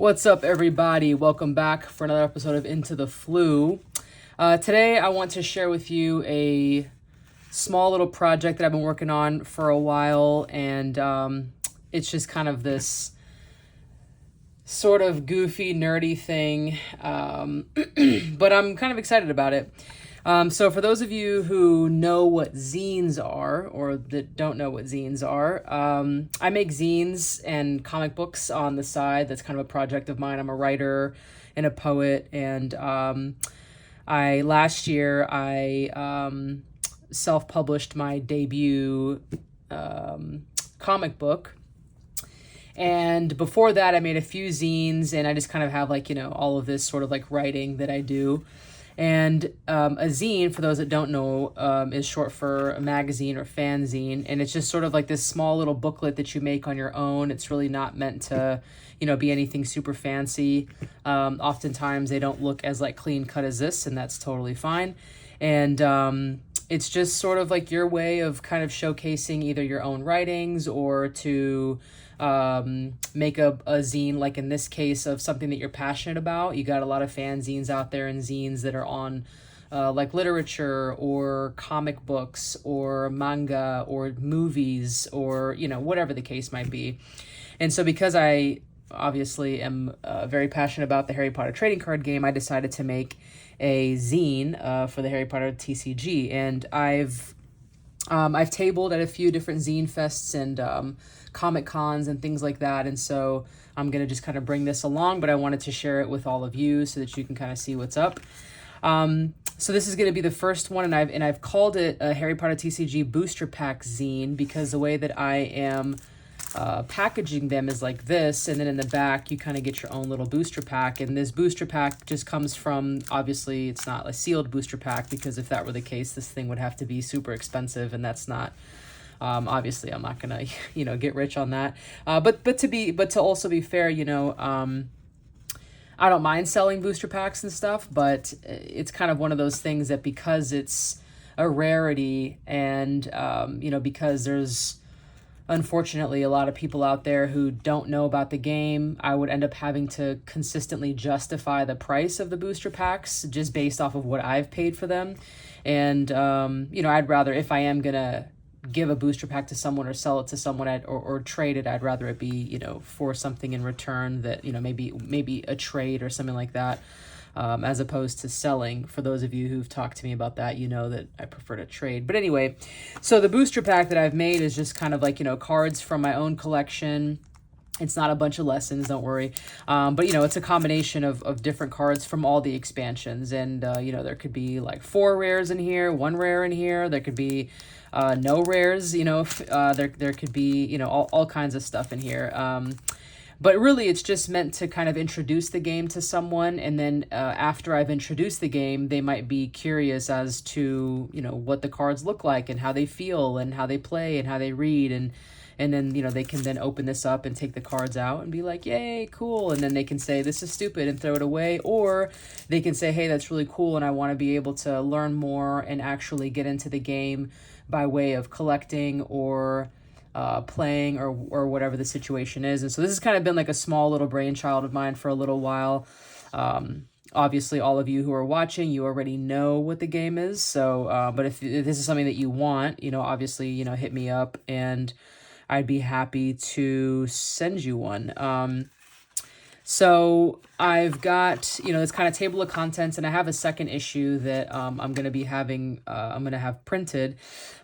What's up, everybody? Welcome back for another episode of Into the Flu. Today, I want to share with you a small little project that I've been working on for a while, and it's just kind of this sort of goofy, nerdy thing, but I'm kind of excited about it. So for those of you who know what zines are, or that don't know what zines are, I make zines and comic books on the side. That's kind of a project of mine. I'm a writer and a poet, and last year I self-published my debut comic book. And before that, I made a few zines, and I just kind of have all of this sort of writing that I do. And a zine, for those that don't know, is short for a magazine or fanzine. And it's just sort of like this small little booklet that you make on your own. It's really not meant to, be anything super fancy. Oftentimes they don't look as clean cut as this, and that's totally fine. And it's just sort of like your way of kind of showcasing either your own writings or to make a zine, like in this case, of something that you're passionate about. You got a lot of fanzines out there and zines that are on literature or comic books or manga or movies or, whatever the case might be. And so because I obviously am very passionate about the Harry Potter trading card game, I decided to make a zine for the Harry Potter TCG. And I've tabled at a few different zine fests and comic cons and things like that, and so I'm gonna just kind of bring this along, but I wanted to share it with all of you so that you can kind of see what's up. So this is gonna be the first one, and I've called it a Harry Potter TCG Booster Pack Zine because the way that I am packaging them is like this, and then in the back you kind of get your own little booster pack. And this booster pack just comes from, obviously it's not a sealed booster pack, because if that were the case, this thing would have to be super expensive, and that's not obviously I'm not gonna get rich on that, but to also be fair, I don't mind selling booster packs and stuff, but it's kind of one of those things that because it's a rarity and because there's unfortunately a lot of people out there who don't know about the game, I would end up having to consistently justify the price of the booster packs just based off of what I've paid for them. And I'd rather, if I am gonna give a booster pack to someone or sell it to someone or trade it, I'd rather it be for something in return that maybe a trade or something like that, as opposed to selling. For those of you who've talked to me about that, that I prefer to trade. But anyway, so the booster pack that I've made is just kind of cards from my own collection. It's not a bunch of lessons, don't worry. But, it's a combination of different cards from all the expansions. And, there could be 4 rares in here, 1 rare in here. There could be no rares, there could be, all kinds of stuff in here. But really, it's just meant to kind of introduce the game to someone. And then after I've introduced the game, they might be curious as to, what the cards look like and how they feel and how they play and how they read. And then, they can then open this up and take the cards out and be like, yay, cool. And then they can say, this is stupid, and throw it away. Or they can say, hey, that's really cool, and I want to be able to learn more and actually get into the game by way of collecting or playing or whatever the situation is. And so this has kind of been a small little brainchild of mine for a little while. Obviously, all of you who are watching, you already know what the game is. So, but if this is something that you want, obviously, hit me up and I'd be happy to send you one. So I've got, this kind of table of contents, and I have a second issue that I'm going to be having, I'm going to have printed.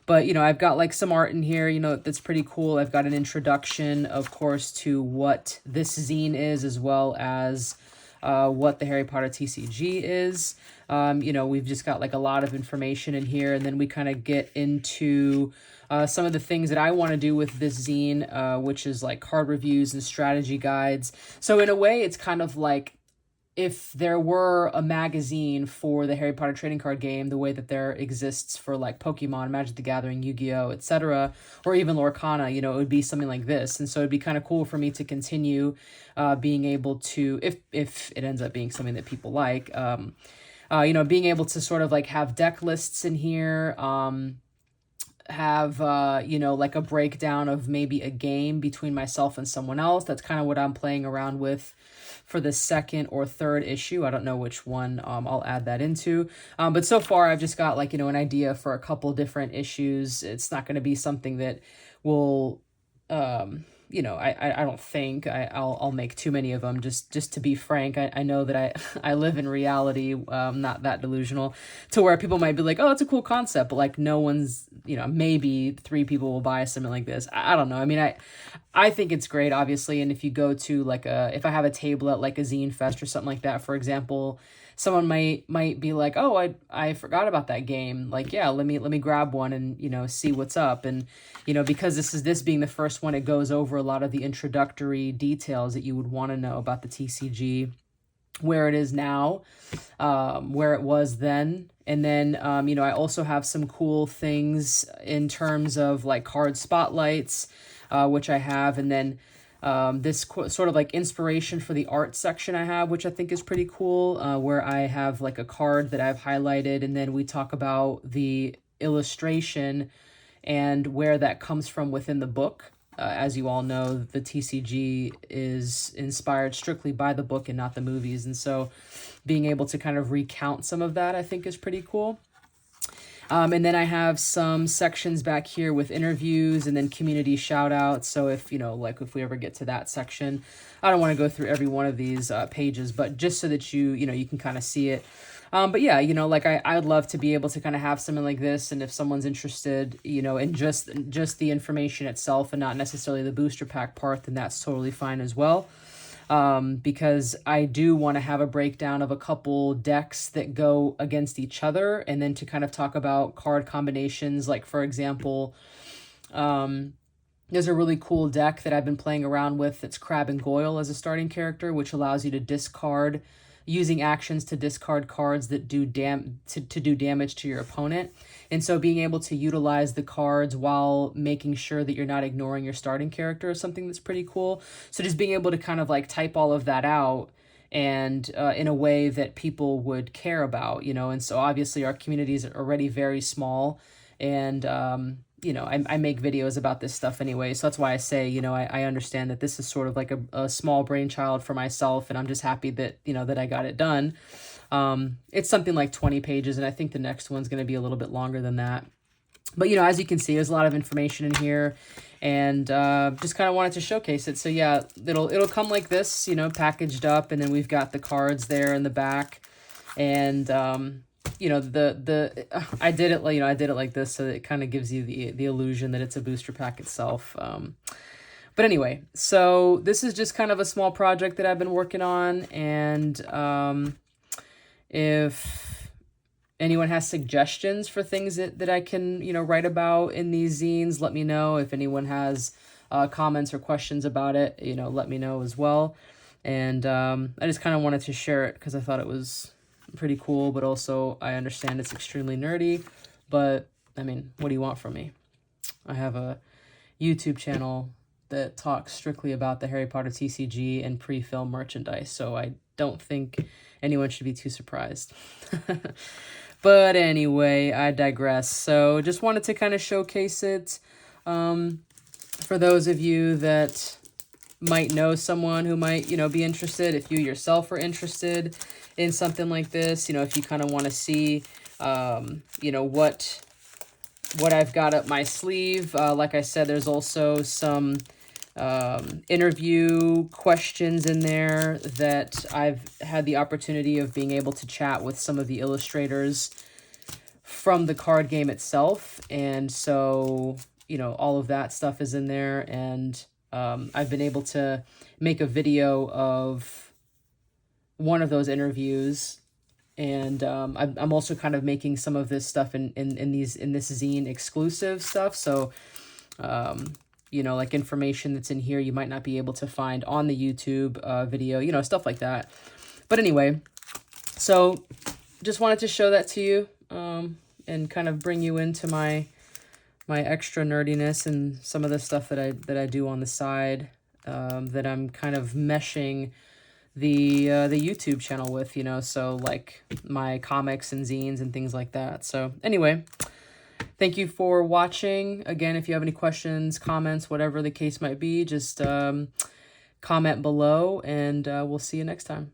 But, I've got some art in here, that's pretty cool. I've got an introduction, of course, to what this zine is, as well as what the Harry Potter TCG is. We've just got a lot of information in here, and then we kind of get into some of the things that I want to do with this zine, which is card reviews and strategy guides. So in a way, it's kind of like if there were a magazine for the Harry Potter trading card game, the way that there exists for Pokemon, Magic the Gathering, Yu-Gi-Oh, etc., or even Lorcana, it would be something like this. And so it'd be kind of cool for me to continue being able to, if it ends up being something that people like, being able to sort of have deck lists in here, have, you know, like a breakdown of maybe a game between myself and someone else. That's kind of what I'm playing around with for the second or third issue. I don't know which one I'll add that into. But so far I've just got like, you know, an idea for a couple different issues. It's not going to be something that will, you know, I don't think I'll make too many of them. Just to be frank, I know that I live in reality, not that delusional, to where people might be like, oh, it's a cool concept, but like no one's, you know, maybe 3 people will buy something like this. I don't know. I mean, I think it's great, obviously. And if you go to like if I have a table at like a zine fest or something like that, for example, someone might be like, oh, I forgot about that game. Like, yeah, let me grab one and, you know, see what's up. And, you know, because this being the first one, it goes over a lot of the introductory details that you would want to know about the TCG, where it is now, where it was then. And then, you know, I also have some cool things in terms of like card spotlights, which I have. And then this sort of like inspiration for the art section I have, which I think is pretty cool, where I have like a card that I've highlighted, and then we talk about the illustration and where that comes from within the book. As you all know, the TCG is inspired strictly by the book and not the movies, and so being able to kind of recount some of that I think is pretty cool. And then I have some sections back here with interviews and then community shout outs. So if, you know, like if we ever get to that section, I don't want to go through every one of these pages, but just so that you know, you can kind of see it. But yeah, you know, like I'd love to be able to kind of have something like this. And if someone's interested, you know, in just the information itself and not necessarily the booster pack part, then that's totally fine as well. Because I do want to have a breakdown of a couple decks that go against each other, and then to kind of talk about card combinations. Like, for example, there's a really cool deck that I've been playing around with that's Crab and Goyle as a starting character, which allows you to discard, using actions to discard cards that do damage to your opponent. And so being able to utilize the cards while making sure that you're not ignoring your starting character is something that's pretty cool. So just being able to kind of like type all of that out and in a way that people would care about, you know. And so obviously our community is already very small, and you know, I make videos about this stuff anyway, so that's why I say, you know, I understand that this is sort of like a small brainchild for myself, and I'm just happy that, you know, that I got it done. It's something like 20 pages, and I think the next one's going to be a little bit longer than that. But, you know, as you can see, there's a lot of information in here, and just kind of wanted to showcase it. So yeah, it'll come like this, you know, packaged up, and then we've got the cards there in the back, and you know, I did it like this, so it kind of gives you the illusion that it's a booster pack itself. But anyway, so this is just kind of a small project that I've been working on, and if anyone has suggestions for things that I can, you know, write about in these zines, let me know. If anyone has comments or questions about it, you know, let me know as well. And I just kind of wanted to share it because I thought it was pretty cool, but also I understand it's extremely nerdy. But I mean, what do you want from me? I have a YouTube channel that talks strictly about the Harry Potter TCG and pre-film merchandise, so I don't think anyone should be too surprised. But anyway, I digress. So just wanted to kind of showcase it. For those of you that might know someone who might, you know, be interested, if you yourself are interested in something like this, you know, if you kind of want to see, you know, what I've got up my sleeve. Like I said, there's also some interview questions in there that I've had the opportunity of being able to chat with some of the illustrators from the card game itself. And so, you know, all of that stuff is in there, and I've been able to make a video of one of those interviews, and I'm also kind of making some of this stuff in this zine exclusive stuff. So you know, like information that's in here you might not be able to find on the YouTube video, you know, stuff like that. But anyway, so just wanted to show that to you, and kind of bring you into my extra nerdiness and some of the stuff that I do on the side, that I'm kind of meshing the YouTube channel with, you know, so like my comics and zines and things like that. So anyway, Thank you for watching. Again, if you have any questions, comments, whatever the case might be, just comment below, and we'll see you next time.